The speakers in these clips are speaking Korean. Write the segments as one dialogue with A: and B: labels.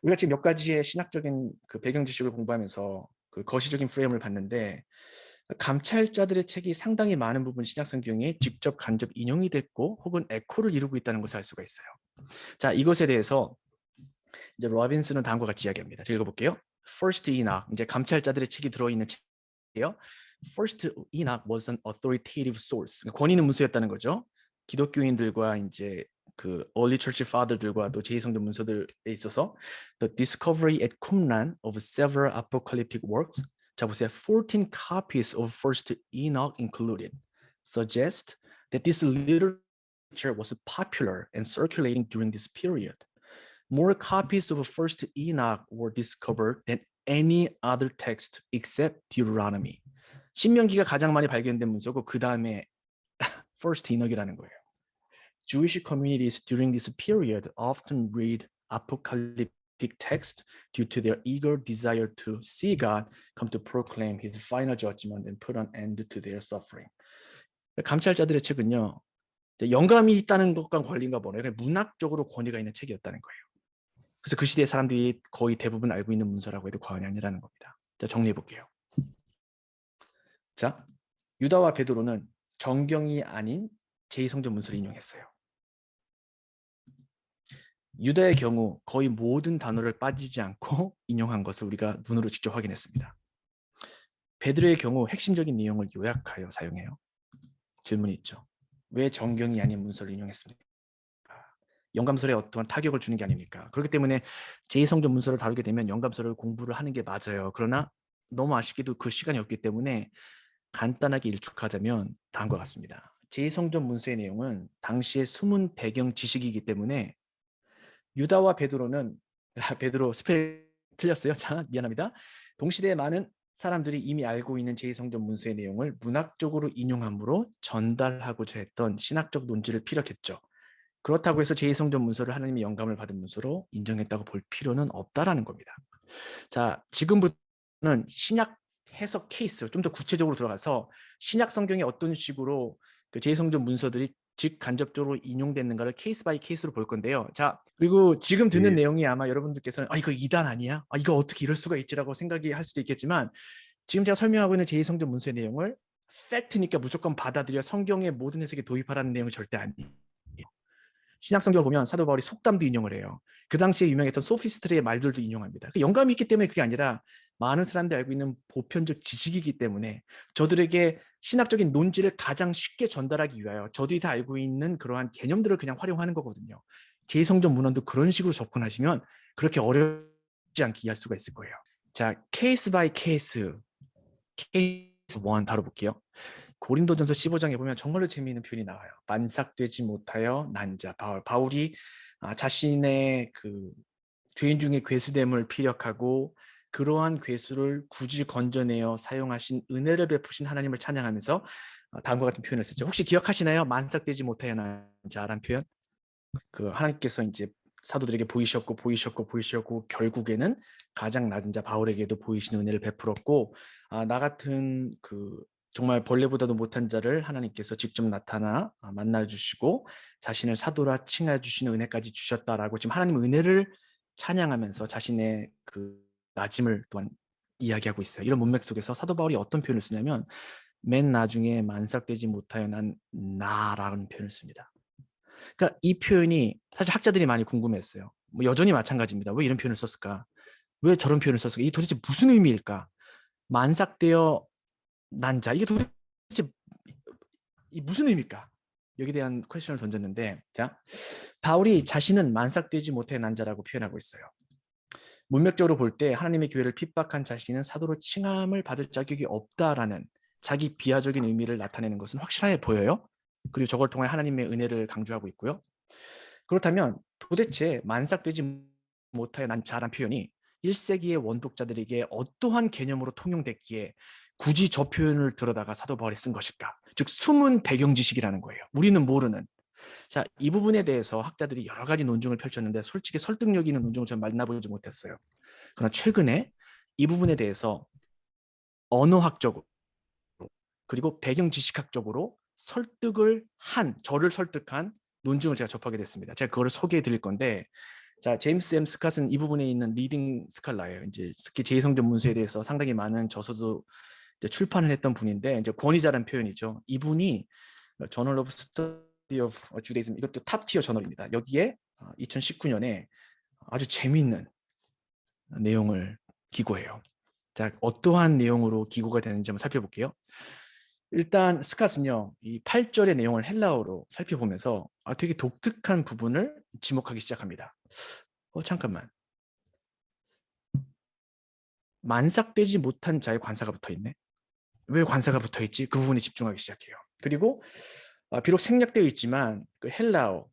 A: 우리가 지금 몇 가지의 신학적인 그 배경 지식을 공부하면서 그 거시적인 프레임을 봤는데 감찰자들의 책이 상당히 많은 부분 신약 성경에 직접 간접 인용이 됐고 혹은 에코를 이루고 있다는 것을 알 수가 있어요. 자, 이것에 대해서 이제 로빈슨은 다음과 같이 이야기합니다. 제가 읽어볼게요. First Enoch, 이제 감찰자들의 책이 들어있는 책이에요. First Enoch was an authoritative source. 권위는 문서였다는 거죠. 기독교인들과 이제 그 early church father들과 또 제2성전 문서들에 있어서 the discovery at Qumran of several apocalyptic works. 자 보세요. 14 copies of First Enoch included suggest that this literature was popular and circulating during this period. More copies of First Enoch were discovered than any other text except Deuteronomy. 신명기가 가장 많이 발견된 문서고 그 다음에 First Enoch이라는 거예요. Jewish communities during this period often read apocalyptic text due to their eager desire to see God come to proclaim his final judgment and put an end to their suffering. 감찰자들의 책은요, 영감이 있다는 것과 관련인가 보네요. 문학적으로 권위가 있는 책이었다는 거예요. 그래서 그 시대의 사람들이 거의 대부분 알고 있는 문서라고 해도 과언이 아니라는 겁니다. 자, 정리해 볼게요. 자, 유다와 베드로는 정경이 아닌 제2성전 문서를 인용했어요. 유다의 경우 거의 모든 단어를 빠지지 않고 인용한 것을 우리가 눈으로 직접 확인했습니다. 베드로의 경우 핵심적인 내용을 요약하여 사용해요. 질문이 있죠. 왜 정경이 아닌 문서를 인용했습니까? 영감설에 어떠한 타격을 주는 게 아닙니까? 그렇기 때문에 제2성전 문서를 다루게 되면 영감설을 공부를 하는 게 맞아요. 그러나 너무 아쉽게도 그 시간이 없기 때문에 간단하게 일축하자면 다음과 같습니다. 제2성전 문서의 내용은 당시의 숨은 배경 지식이기 때문에 유다와 베드로는 베드로 스펠 틀렸어요. 자, 미안합니다. 동시대에 많은 사람들이 이미 알고 있는 제2성전 문서의 내용을 문학적으로 인용함으로 전달하고자 했던 신학적 논지를 피력했죠. 그렇다고 해서 제2성전 문서를 하나님의 영감을 받은 문서로 인정했다고 볼 필요는 없다라는 겁니다. 자, 지금부터는 신약 해석 케이스 좀 더 구체적으로 들어가서 신약 성경에 어떤 식으로 그 제2성전 문서들이 직간접적으로 인용됐는가를 케이스 바이 케이스로 볼 건데요. 자, 그리고 지금 듣는
B: 예.
A: 내용이 아마 여러분들께서는 이거 이단 아니야? 이거 어떻게 이럴 수가 있지라고 생각이 할 수도 있겠지만 지금 제가 설명하고 있는 제2성전 문서의 내용을 팩트니까 무조건 받아들여 성경의 모든 해석에 도입하라는 내용이 절대 아니에요. 신약 성경을 보면 사도 바울이 속담도 인용을 해요. 그 당시에 유명했던 소피스트의 말들도 인용합니다. 영감이 있기 때문에 그게 아니라 많은 사람들이 알고 있는 보편적 지식이기 때문에 저들에게 신학적인 논지를 가장 쉽게 전달하기 위하여 저들이 다 알고 있는 그러한 개념들을 그냥 활용하는 거거든요. 제2성전 문헌도 그런 식으로 접근하시면 그렇게 어렵지 않게 이해할 수가 있을 거예요. 자, 케이스 바이 케이스, 케이스 1 다뤄볼게요. 고린도전서 15장에 보면 정말로 재미있는 표현이 나와요. 만삭되지 못하여 난 자. 바울이 자신의 그 죄인 중에 괴수됨을 피력하고 그러한 괴수를 굳이 건져내어 사용하신 은혜를 베푸신 하나님을 찬양하면서 다음과 같은 표현을 썼죠. 혹시 기억하시나요? 만삭되지 못하여 난 자라는 표현. 그 하나님께서 이제 사도들에게 보이셨고 결국에는 가장 낮은 자 바울에게도 보이신 은혜를 베풀었고 나 같은 그 정말 벌레보다도 못한 자를 하나님께서 직접 나타나 만나주시고 자신을 사도라 칭해주시는 은혜까지 주셨다라고 지금 하나님의 은혜를 찬양하면서 자신의 그 낮음을 또한 이야기하고 있어요. 이런 문맥 속에서 사도 바울이 어떤 표현을 쓰냐면 맨 나중에 만삭되지 못하여 난 나라는 표현을 씁니다. 그러니까 이 표현이 사실 학자들이 많이 궁금했어요. 뭐 여전히 마찬가지입니다. 왜 이런 표현을 썼을까? 왜 저런 표현을 썼을까? 이 도대체 무슨 의미일까? 만삭되어 난 자, 이게 도대체 이 무슨 의미일까? 여기에 대한 퀘스천을 던졌는데, 자, 바울이 자신은 만삭되지 못해 난 자라고 표현하고 있어요. 문맥적으로 볼 때 하나님의 교회를 핍박한 자신은 사도로 칭함을 받을 자격이 없다라는 자기 비하적인 의미를 나타내는 것은 확실하게 보여요. 그리고 저걸 통해 하나님의 은혜를 강조하고 있고요. 그렇다면 도대체 만삭되지 못하여 난 자란 표현이 1세기의 원독자들에게 어떠한 개념으로 통용됐기에 굳이 저 표현을 들어다가 사도 바울이 쓴 것일까? 즉 숨은 배경 지식이라는 거예요. 우리는 모르는. 자, 이 부분에 대해서 학자들이 여러 가지 논증을 펼쳤는데 솔직히 설득력 있는 논증을 전 만나보지 못했어요. 그러나 최근에 이 부분에 대해서 언어학적으로 그리고 배경 지식학적으로 저를 설득한 논증을 제가 접하게 됐습니다. 제가 그거를 소개해 드릴 건데 자, 제임스 M. 스캇은 이 부분에 있는 리딩 스칼라예요. 이제 특히 제2성전 문서에 대해서 상당히 많은 저서도 이제 출판을 했던 분인데, 이제 권위자라는 표현이죠. 이분이 저널 오브 스터디 오브 주데이즘, 이것도 탑 티어 저널입니다. 여기에 2019년에 아주 재미있는 내용을 기고해요. 자, 어떠한 내용으로 기고가 되는지 한번 살펴볼게요. 일단 스캇은요, 이 8절의 내용을 헬라어로 살펴보면서 되게 독특한 부분을 지목하기 시작합니다. 잠깐만. 만삭되지 못한 자의 관사가 붙어있네. 왜 관사가 붙어있지? 그 부분에 집중하기 시작해요. 그리고 비록 생략되어 있지만 그 헬라어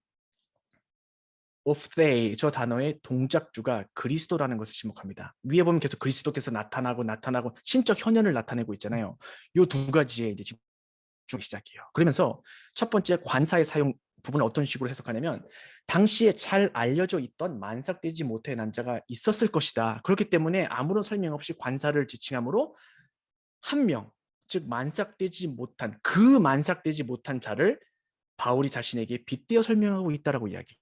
A: of they, 저 단어의 동작주가 그리스도라는 것을 지목합니다. 위에 보면 계속 그리스도께서 나타나고 신적 현현을 나타내고 있잖아요. 이 두 가지에 이제 집중하기 시작해요. 그러면서 첫 번째 관사의 사용 부분을 어떤 식으로 해석하냐면, 당시에 잘 알려져 있던 만삭되지 못한 난자가 있었을 것이다. 그렇기 때문에 아무런 설명 없이 관사를 지칭하므로 한 명, 즉 만삭되지 못한 자를 바울이 자신에게 빗대어 설명하고 있다라고 이야기해요.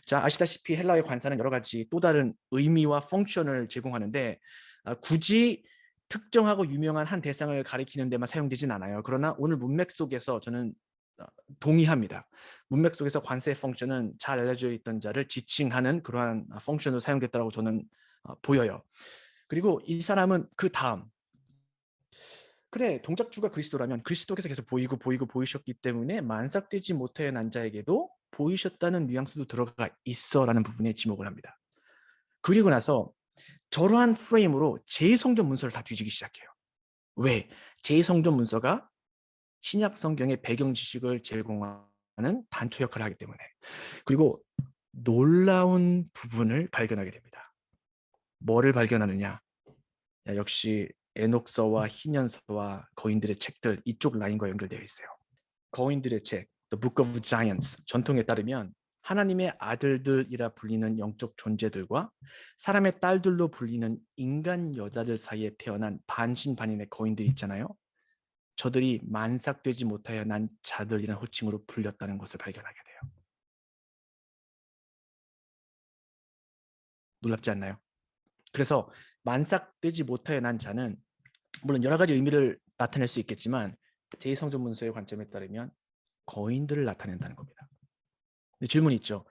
A: 자, 아시다시피 헬라어의 관사는 여러 가지 또 다른 의미와 펑션을 제공하는데 굳이 특정하고 유명한 한 대상을 가리키는 데만 사용되진 않아요. 그러나 오늘 문맥 속에서 저는 동의합니다. 문맥 속에서 관사의 펑션은 잘 알려져 있던 자를 지칭하는 그러한 펑션으로 사용됐다고 저는 보여요. 그리고 이 사람은 그 다음, 그래, 동작주가 그리스도라면 그리스도께서 계속 보이셨기 때문에 만삭되지 못해 난 자에게도 보이셨다는 뉘앙스도 들어가 있어라는 부분에 지목을 합니다. 그리고 나서 저러한 프레임으로 제2성전 문서를 다 뒤지기 시작해요. 왜? 제2성전 문서가 신약 성경의 배경 지식을 제공하는 단초 역할을 하기 때문에. 그리고 놀라운 부분을 발견하게 됩니다. 뭐를 발견하느냐? 역시 에녹서와 희년서와 거인들의 책들, 이쪽 라인과 연결되어 있어요. 거인들의 책, The Book of Giants, 전통에 따르면 하나님의 아들들이라 불리는 영적 존재들과 사람의 딸들로 불리는 인간 여자들 사이에 태어난 반신반인의 거인들이 있잖아요. 저들이 만삭되지 못하여 난 자들이라는 호칭으로 불렸다는 것을 발견하게 돼요. 놀랍지 않나요? 그래서 만삭되지 못하여 난 자는 물론 여러 가지 의미를 나타낼 수 있겠지만 제2성전 문서의 관점에 따르면 거인들을 나타낸다는 겁니다. 질문이 있죠.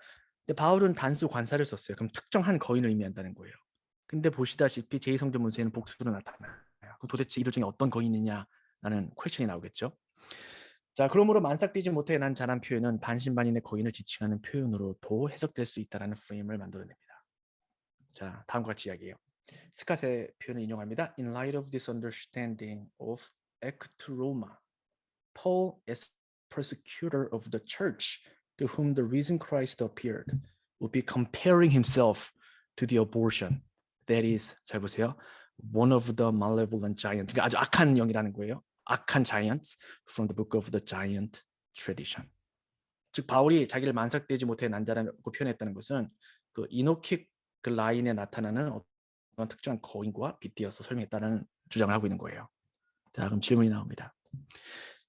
A: 근데 바울은 단수 관사를 썼어요. 그럼 특정한 거인을 의미한다는 거예요. 근데 보시다시피 제2성전 문서에는 복수로 나타나요. 그럼 도대체 이들 중에 어떤 거인이냐라는 퀘션이 나오겠죠. 자, 그러므로 만삭되지 못해 난 자란 표현은 반신반인의 거인을 지칭하는 표현으로도 해석될 수 있다는 프레임을 만들어냅니다. 자, 다음과 같이 이야기해요. 스캇의 표현을 인용합니다. In light of this understanding of ectroma, Paul as persecutor of the church to whom the risen Christ appeared would be comparing himself to the abortion. That is, 잘 보세요. One of the malevolent giants. 그러니까 아주 악한 영이라는 거예요. 악한 giants from the book of the giant tradition. 즉 바울이 자기를 만삭되지 못해 난자라고 표현했다는 것은 그 이노킥 그 라인에 나타나는 어떤 특정한 거인과 빗대어서 설명했다는 주장을 하고 있는 거예요. 자, 그럼 질문이 나옵니다.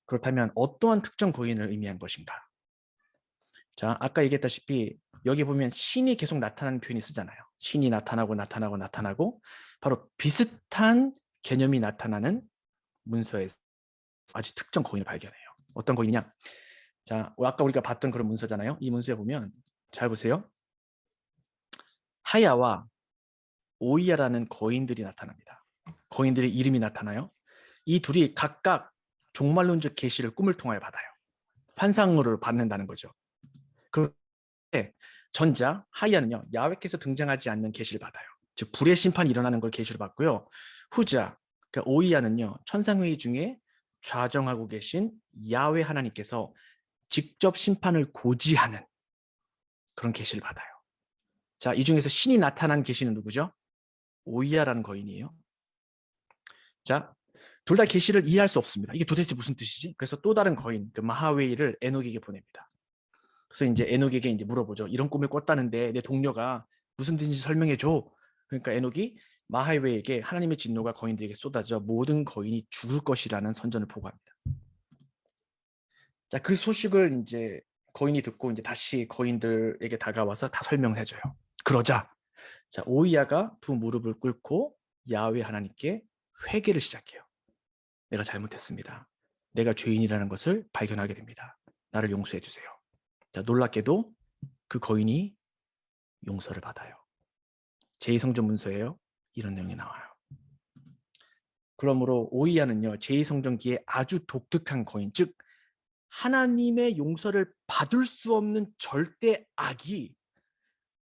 A: 그렇다면 어떠한 특정 거인을 의미한 것인가? 자, 아까 얘기했다시피 여기 보면 신이 계속 나타나는 표현이 쓰잖아요. 신이 나타나고 바로 비슷한 개념이 나타나는 문서에서 아주 특정 거인을 발견해요. 어떤 거인이냐? 자, 아까 우리가 봤던 그런 문서잖아요. 이 문서에 보면 잘 보세요. 하야와 오이야라는 거인들이 나타납니다. 거인들의 이름이 나타나요. 이 둘이 각각 종말론적 계시를 꿈을 통하여 받아요. 환상으로 받는다는 거죠. 그런데 전자 하야는요, 야훼께서 등장하지 않는 계시를 받아요. 즉 불의 심판이 일어나는 걸 계시로 받고요. 후자 그러니까 오이야는요, 천상회의 중에 좌정하고 계신 야훼 하나님께서 직접 심판을 고지하는 그런 계시를 받아요. 자, 이 중에서 신이 나타난 계시는 누구죠? 오이야라는 거인이에요. 자, 둘 다 계시를 이해할 수 없습니다. 이게 도대체 무슨 뜻이지? 그래서 또 다른 거인, 그 마하웨이를 에녹에게 보냅니다. 그래서 이제 에녹에게 이제 물어보죠. 이런 꿈을 꿨다는데 내 동료가 무슨 뜻인지 설명해 줘. 그러니까 에녹이 마하웨이에게 하나님의 진노가 거인들에게 쏟아져 모든 거인이 죽을 것이라는 선전을 보고합니다. 자, 그 소식을 이제 거인이 듣고 이제 다시 거인들에게 다가와서 다 설명을 해줘요. 그러자 자 오이야가 두 무릎을 꿇고 야훼 하나님께 회개를 시작해요. 내가 잘못했습니다. 내가 죄인이라는 것을 발견하게 됩니다. 나를 용서해 주세요. 자 놀랍게도 그 거인이 용서를 받아요. 제2성전 문서예요. 이런 내용이 나와요. 그러므로 오이야는요. 제2성전기에 아주 독특한 거인, 즉 하나님의 용서를 받을 수 없는 절대 악이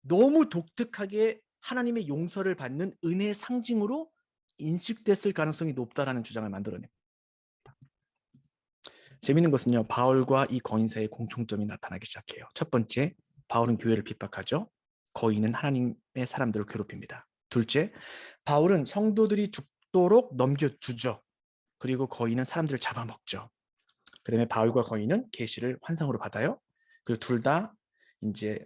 A: 너무 독특하게 하나님의 용서를 받는 은혜의 상징으로 인식됐을 가능성이 높다라는 주장을 만들어냅니다. 재미있는 것은요. 바울과 이 거인 사이의 공통점이 나타나기 시작해요. 첫 번째, 바울은 교회를 핍박하죠. 거인은 하나님의 사람들을 괴롭힙니다. 둘째, 바울은 성도들이 죽도록 넘겨주죠. 그리고 거인은 사람들을 잡아먹죠. 그다음에 바울과 거인은 계시를 환상으로 받아요. 그리고 둘 다 이제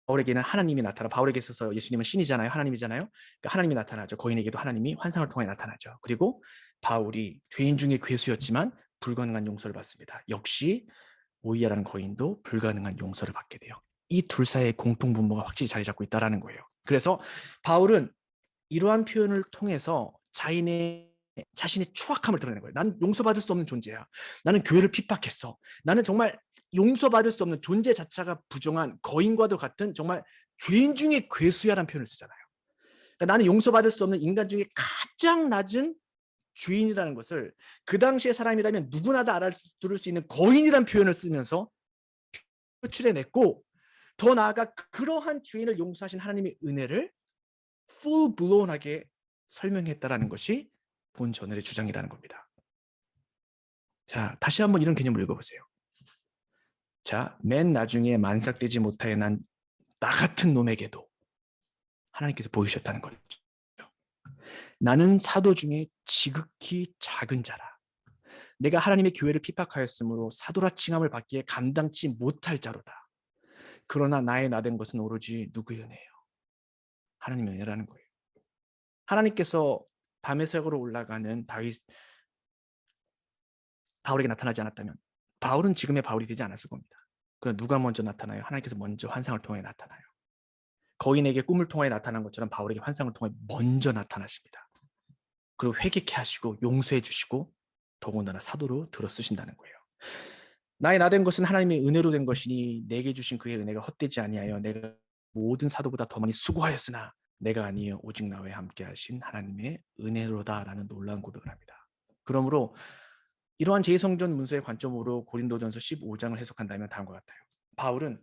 A: 바울에게는 하나님이 나타나, 바울에게 있어서 예수님은 신이잖아요. 하나님이잖아요. 그러니까 하나님이 나타나죠. 거인에게도 하나님이 환상을 통해 나타나죠. 그리고 바울이 죄인 중에 괴수였지만 불가능한 용서를 받습니다. 역시 오이야라는 거인도 불가능한 용서를 받게 돼요. 이 둘 사이의 공통 분모가 확실히 자리 잡고 있다는 거예요. 그래서 바울은 이러한 표현을 통해서 자신의 추악함을 드러내는 거예요. 나는 용서받을 수 없는 존재야. 나는 교회를 핍박했어. 나는 정말 용서받을 수 없는 존재 자체가 부정한 거인과도 같은 정말 죄인 중에 괴수야라는 표현을 쓰잖아요. 그러니까 나는 용서받을 수 없는 인간 중에 가장 낮은 죄인이라는 것을 그 당시의 사람이라면 누구나 다 알아들을 수 있는 거인이라는 표현을 쓰면서 표출해냈고 더 나아가 그러한 죄인을 용서하신 하나님의 은혜를 full blown하게 설명했다라는 것이 본 저널의 주장이라는 겁니다. 자, 다시 한번 이런 개념을 읽어보세요. 자, 맨 나중에 만삭되지 못하여 난 나 같은 놈에게도 하나님께서 보이셨다는 거죠. 나는 사도 중에 지극히 작은 자라. 내가 하나님의 교회를 핍박하였으므로 사도라 칭함을 받기에 감당치 못할 자로다. 그러나 나의 나된 것은 오로지 누구의 은혜예요? 하나님의 은혜라는 거예요. 하나님께서 다메섹으로 올라가는 바울에게 나타나지 않았다면 바울은 지금의 바울이 되지 않았을 겁니다. 그럼 누가 먼저 나타나요? 하나님께서 먼저 환상을 통해 나타나요. 거인에게 꿈을 통해 나타난 것처럼 바울에게 환상을 통해 먼저 나타나십니다. 그리고 회개케 하시고 용서해 주시고 더군다나 사도로 들어 쓰신다는 거예요. 나의 나된 것은 하나님의 은혜로 된 것이니 내게 주신 그의 은혜가 헛되지 아니하여 내가 모든 사도보다 더 많이 수고하였으나 내가 아니요 오직 나와 함께 하신 하나님의 은혜로다라는 놀라운 고백을 합니다. 그러므로 이러한 제2성전 문서의 관점으로 고린도전서 15장을 해석한다면 다음과 같아요. 바울은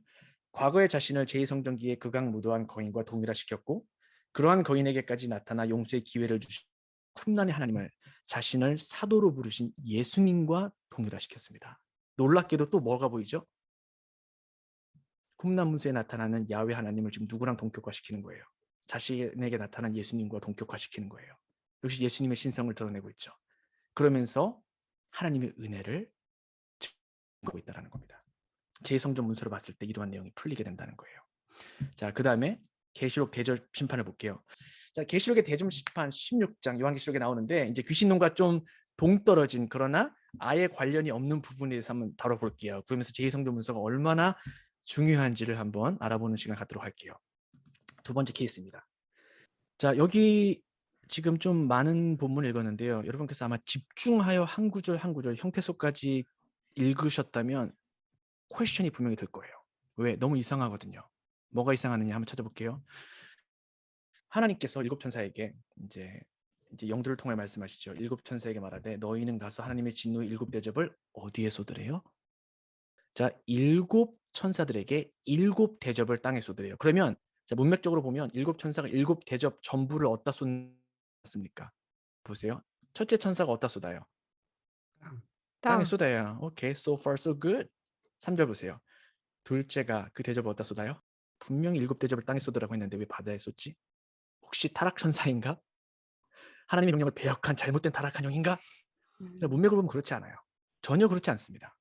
A: 과거의 자신을 제2성전기에 극악무도한 거인과 동일화시켰고 그러한 거인에게까지 나타나 용서의 기회를 주신 쿰난의 하나님을 자신을 사도로 부르신 예수님과 동일화시켰습니다. 놀랍게도 또 뭐가 보이죠? 쿰난 문서에 나타나는 야훼 하나님을 지금 누구랑 동격화시키는 거예요? 자신에게 나타난 예수님과 동격화시키는 거예요. 역시 예수님의 신성을 드러내고 있죠. 그러면서 하나님의 은혜를 증거하고 있다는 겁니다. 제2성전 문서로 봤을 때 이러한 내용이 풀리게 된다는 거예요. 자, 그 다음에 계시록 대접 심판을 볼게요. 자, 계시록의 대접 심판 16장 요한계시록에 나오는데 이제 귀신론과 좀 동떨어진 그러나 아예 관련이 없는 부분에 대해서 한번 다뤄볼게요. 그러면서 제2성전 문서가 얼마나 중요한지를 한번 알아보는 시간 갖도록 할게요. 두 번째 케이스입니다. 자, 여기 지금 좀 많은 본문을 읽었는데요. 여러분께서 아마 집중하여 한 구절 한 구절 형태소까지 읽으셨다면 퀘스천이 분명히 들 거예요. 왜? 너무 이상하거든요. 뭐가 이상하느냐 한번 찾아볼게요. 하나님께서 일곱 천사에게 이제 영들을 통해 말씀하시죠. 일곱 천사에게 말하되 너희는 가서 하나님의 진노의 일곱 대접을 어디에 쏟으래요? 자, 일곱 천사들에게 일곱 대접을 땅에 쏟으래요. 그러면 자, 문맥적으로 보면 일곱 천사가 일곱 대접 전부를 어디다 쏟습니까? 보세요. 첫째 천사가 어디다 쏟아요? 땅에
B: 땅,
A: 쏟아요. 오케이, so far so good. 3절 보세요. 둘째가 그 대접을 어디다 쏟아요? 분명히 일곱 대접을 땅에 쏟으라고 했는데 왜 바다에 쏟지? 혹시 타락천사인가? 하나님의 명령을 배역한 잘못된 타락한 영인가? 문맥을 보면 그렇지 않아요. 전혀 그렇지 않습니다.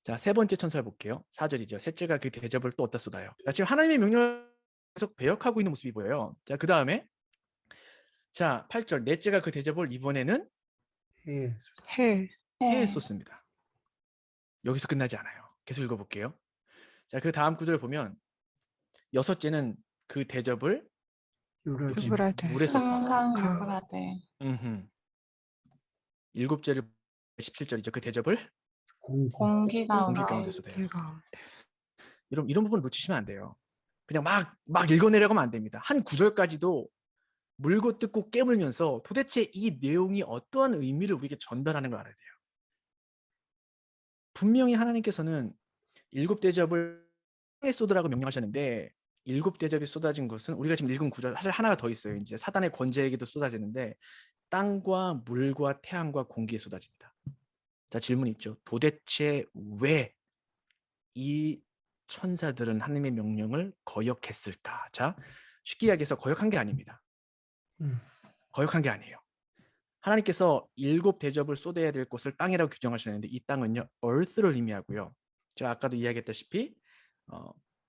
A: 자, 세 번째 천사를 볼게요. 4절이죠. 셋째가 그 대접을 또 어디다 쏟아요? 자, 지금 하나님의 명령을 계속 배역하고 있는 모습이 보여요. 자, 그 다음에 자, 8절 넷째가 그 대접을 이번에는
B: 해,
A: 해에 쏟습니다. 여기서 끝나지 않아요. 계속 읽어볼게요. 자, 그 다음 구절을 보면 여섯째는 그 대접을
B: 유브라데
A: 물에 썼습니다.
C: 항상 유브라데
A: 음흠. 일곱째를 17절이죠. 그 대접을
C: 공기
A: 공기
C: 가운데
A: 가운데 쏟아요.
B: 내가
A: 이런 부분 놓치시면 안 돼요. 그냥 막 읽어내려고 하면 안 됩니다. 한 구절까지도 물고 뜯고 깨물면서 도대체 이 내용이 어떠한 의미를 우리에게 전달하는 걸 알아야 돼요. 분명히 하나님께서는 일곱 대접을 땅에 쏟으라고 명령하셨는데 일곱 대접이 쏟아진 것은 우리가 지금 읽은 구절 사실 하나가 더 있어요. 이제 사단의 권세에게도 쏟아지는데 땅과 물과 태양과 공기에 쏟아집니다. 자, 질문이 있죠. 도대체 왜 이 천사들은 하나님의 명령을 거역했을까? 자, 쉽게 이야기해서 거역한 게 아닙니다. 거역한 게 아니에요. 하나님께서 일곱 대접을 쏟아야 될 곳을 땅이라고 규정하셨는데 이 땅은요, earth를 의미하고요. 제가 아까도 이야기했다시피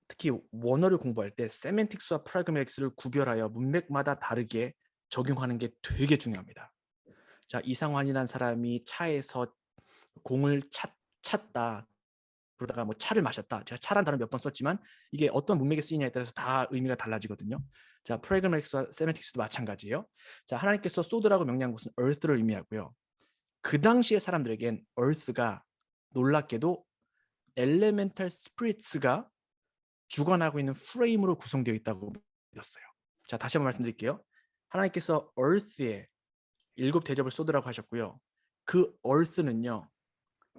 A: 특히 원어를 공부할 때 세멘틱스와 프라그매틱스를 구별하여 문맥마다 다르게 적용하는 게 되게 중요합니다. 자, 이상환이라는 사람이 차에서 공을 찼다. 그러다가 뭐 차를 마셨다. 제가 차란 단어 몇 번 썼지만 이게 어떤 문맥에 쓰이냐에 따라서 다 의미가 달라지거든요. 자, 프레그매틱스와 세메틱스도 마찬가지예요. 자, 하나님께서 쏟으라고 명령한 것은 earth를 의미하고요. 그 당시의 사람들에겐 earth가 놀랍게도 elemental spirits가 주관하고 있는 프레임으로 구성되어 있다고 믿었어요. 자, 다시 한번 말씀드릴게요. 하나님께서 earth에 일곱 대접을 쏟으라고 하셨고요. 그 earth는요.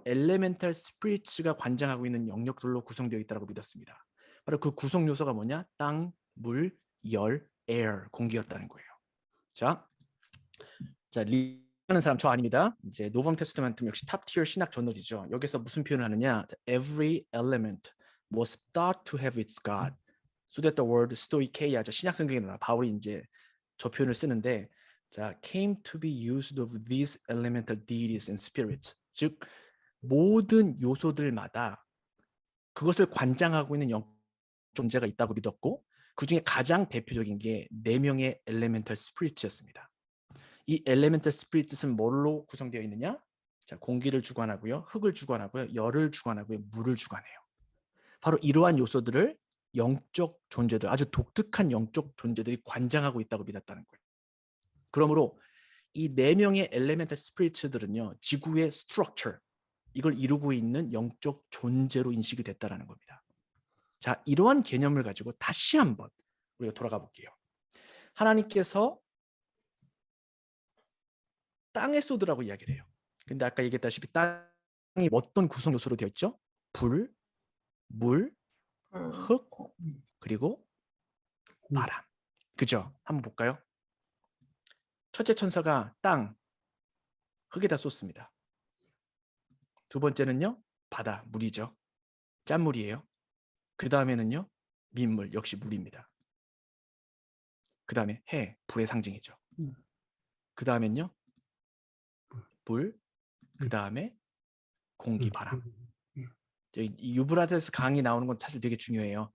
A: 엘레멘탈 스피리츠가 관장하고 있는 영역들로 구성되어 있다고 믿었습니다. 바로 그 구성 요소가 뭐냐? 땅, 물, 열, air, 공기였다는 거예요. 자, 리하는 사람 저 아닙니다. 이제 노범 테스트먼트 역시 탑 티어 신학 전도지죠. 여기서 무슨 표현을 하느냐? Every element was thought to have its God, so that the word stoicheia, 신약 성경에 나 바울이 이제 저 표현을 쓰는데, 자, came to be used of these elemental deities and spirits. 즉 모든 요소들마다 그것을 관장하고 있는 존재가 있다고 믿었고 그 중에 가장 대표적인 게 4명의 엘레멘탈 스피릿이었습니다. 이 엘레멘탈 스피릿은 뭘로 구성되어 있느냐? 자, 공기를 주관하고요, 흙을 주관하고요, 열을 주관하고요, 물을 주관해요. 바로 이러한 요소들을 영적 존재들, 아주 독특한 영적 존재들이 관장하고 있다고 믿었다는 거예요. 그러므로 이 4명의 엘레멘탈 스피릿들은요, 지구의 스트럭처, 이걸 이루고 있는 영적 존재로 인식이 됐다는 겁니다. 자, 이러한 개념을 가지고 다시 한번 우리가 돌아가 볼게요. 하나님께서 땅에 쏟으라고 이야기를 해요. 근데 아까 얘기했다시피 땅이 어떤 구성 요소로 되어 있죠? 불, 물, 흙, 그리고 바람. 그죠? 한번 볼까요? 첫째 천사가 땅, 흙에다 쏟습니다. 두 번째는요, 바다, 물이죠. 짠물이에요. 그 다음에는요, 민물, 역시 물입니다. 그 다음에 해, 불의 상징이죠. 그 다음엔요, 물, 그 다음에 공기, 바람. 이 유브라데스 강이 나오는 건 사실 되게 중요해요.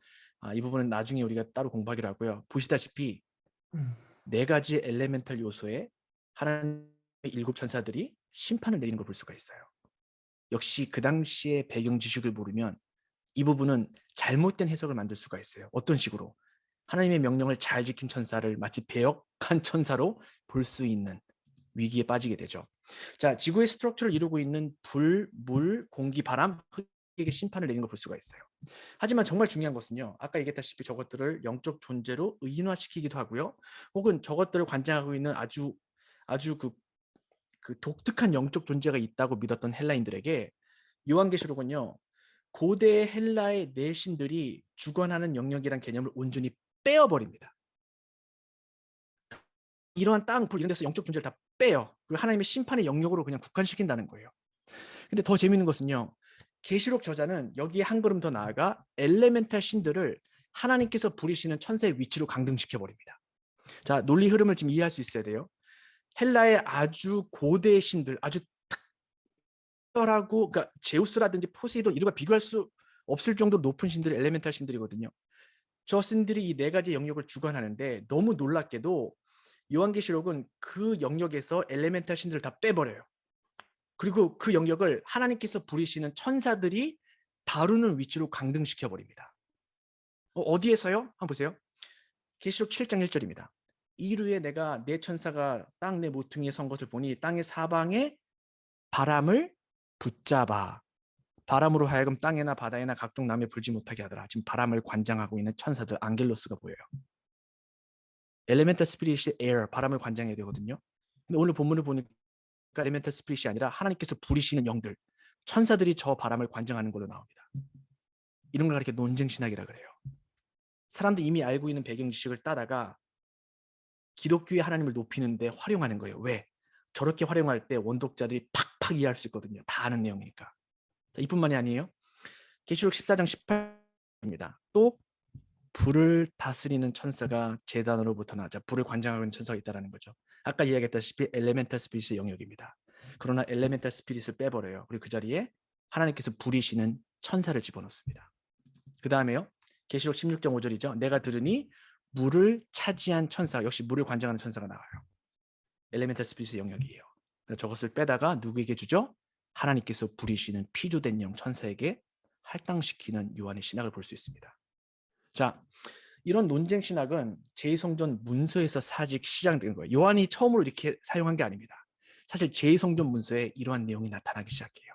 A: 이 부분은 나중에 우리가 따로 공부하기로 하고요. 보시다시피 4가지 엘레멘탈 요소에 하나님의 7 천사들이 심판을 내리는 걸 볼 수가 있어요. 역시 그 당시의 배경 지식을 모르면 이 부분은 잘못된 해석을 만들 수가 있어요. 어떤 식으로? 하나님의 명령을 잘 지킨 천사를 마치 배역한 천사로 볼 수 있는 위기에 빠지게 되죠. 자, 지구의 스트럭처를 이루고 있는 불, 물, 공기, 바람, 흙에게 심판을 내리는 걸 볼 수가 있어요. 하지만 정말 중요한 것은요, 아까 얘기했다시피 저것들을 영적 존재로 의인화시키기도 하고요, 혹은 저것들을 관장하고 있는 아주 그 독특한 영적 존재가 있다고 믿었던 헬라인들에게 요한계시록은요, 고대 헬라의 내신들이 주관하는 영역이란 개념을 온전히 빼어버립니다. 이러한 땅, 불 이런 데서 영적 존재를 다 빼요. 그리고 하나님의 심판의 영역으로 그냥 국한시킨다는 거예요. 근데 더 재밌는 것은요, 계시록 저자는 여기에 한 걸음 더 나아가 엘레멘탈 신들을 하나님께서 부리시는 천사의 위치로 강등시켜 버립니다. 자, 논리 흐름을 지금 이해할 수 있어야 돼요. 헬라의 아주 고대 신들, 아주 특별하고, 그러니까 제우스라든지 포세이돈 이름과 비교할 수 없을 정도로 높은 신들이 엘레멘탈 신들이거든요. 저 신들이 이 4가지 영역을 주관하는데 너무 놀랍게도 요한계시록은 그 영역에서 엘레멘탈 신들을 다 빼버려요. 그리고 그 영역을 하나님께서 부리시는 천사들이 다루는 위치로 강등시켜 버립니다. 어디에서요? 한번 보세요. 계시록 7장 1절입니다. 이루에 내가 내 천사가 땅 내 모퉁이에 선 것을 보니 땅의 사방에 바람을 붙잡아 바람으로 하여금 땅에나 바다에나 각종 나무에 불지 못하게 하더라. 지금 바람을 관장하고 있는 천사들 안겔로스가 보여요. 엘레멘탈 스피릿이 에어, 바람을 관장해야 되거든요. 근데 오늘 본문을 보니까 엘레멘탈 스피릿이 아니라 하나님께서 부리시는 영들, 천사들이 저 바람을 관장하는 걸로 나옵니다. 이런 걸 이렇게 논쟁신학이라 그래요. 사람들이 이미 알고 있는 배경 지식을 따다가 기독교의 하나님을 높이는데 활용하는 거예요. 왜? 저렇게 활용할 때 원독자들이 팍팍 이해할 수 있거든요. 다 아는 내용이니까. 자, 이뿐만이 아니에요. 계시록 14장 18입니다. 또 불을 다스리는 천사가 제단으로부터 나자 불을 관장하고 있는 천사가 있다는 거죠. 아까 이야기했다시피 엘레멘탈 스피릿의 영역입니다. 그러나 엘레멘탈 스피릿을 빼버려요. 그리고 그 자리에 하나님께서 부리시는 천사를 집어넣습니다. 그 다음에요. 계시록 16장 5절이죠. 내가 들으니 물을 차지한 천사, 역시 물을 관장하는 천사가 나와요. 엘레멘탈 스피릿의 영역이에요. 저것을 빼다가 누구에게 주죠? 하나님께서 부리시는 피조된 영 천사에게 할당시키는 요한의 신학을 볼 수 있습니다. 자, 이런 논쟁 신학은 제2성전 문서에서 사직 시작된 거예요. 요한이 처음으로 이렇게 사용한 게 아닙니다. 사실 제2성전 문서에 이러한 내용이 나타나기 시작해요.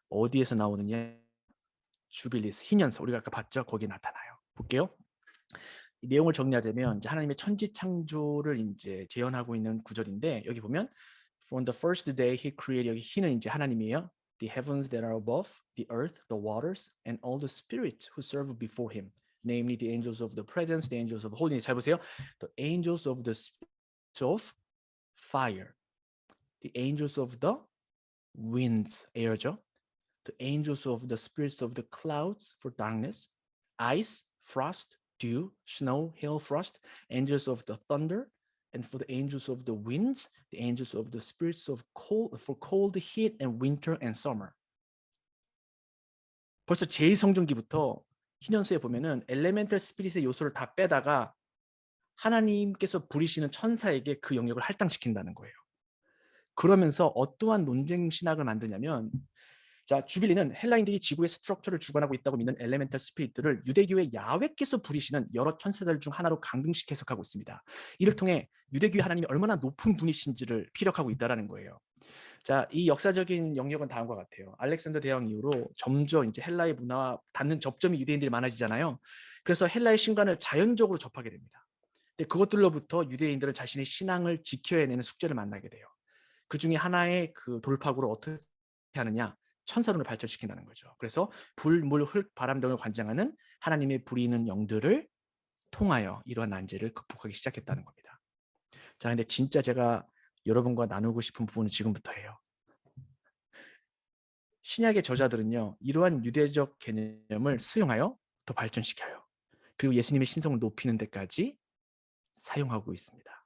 A: 어디에서 나오느냐? 주빌리스, 희년서, 우리가 아까 봤죠? 거기에 나타나요. 볼게요. 이 내용을 정리하자면 이제 하나님의 천지 창조를 이제 재현하고 있는 구절인데 여기 보면 From the first day he created, 여기 he는 이제 하나님이에요. The heavens that are above, the earth, the waters, and all the spirits who serve before him. Namely the angels of the presence, the angels of holiness. 잘 보세요. The angels of the spirits of fire. The angels of the winds, air죠. The angels of the spirits of the clouds for darkness. Ice, frost, dew, snow, hail, frost. Angels of the thunder. And for the angels of the winds, the angels of the spirits of cold, for cold, heat, and winter and summer. 벌써 제2성전기부터 희년서에 보면은 엘레멘탈 스피릿의 요소를 다 빼다가 하나님께서 부리시는 천사에게 그 영역을 할당시킨다는 거예요. 그러면서 어떠한 논쟁 신학을 만드냐면 자, 주빌리는 헬라인들이 지구의 스트럭처를 주관하고 있다고 믿는 엘레멘탈 스피릿들을 유대교의 야훼께서 부리시는 여러 천사들 중 하나로 강등시켜 해석하고 있습니다. 이를 통해 유대교의 하나님이 얼마나 높은 분이신지를 피력하고 있다는 거예요. 자, 이 역사적인 영역은 다음과 같아요. 알렉산더 대왕 이후로 점점 이제 헬라의 문화와 닿는 접점이 유대인들이 많아지잖아요. 그래서 헬라의 신관을 자연적으로 접하게 됩니다. 근데 그것들로부터 유대인들은 자신의 신앙을 지켜내는 숙제를 만나게 돼요. 그 중에 하나의 그 돌파구를 어떻게 하느냐? 천사론을 발전시킨다는 거죠. 그래서 불, 물, 흙, 바람 등을 관장하는 하나님의 부리는 영들을 통하여 이러한 난제를 극복하기 시작했다는 겁니다. 자, 근데 진짜 제가 여러분과 나누고 싶은 부분은 지금부터예요. 신약의 저자들은요, 이러한 유대적 개념을 수용하여 더 발전시켜요. 그리고 예수님의 신성을 높이는 데까지 사용하고 있습니다.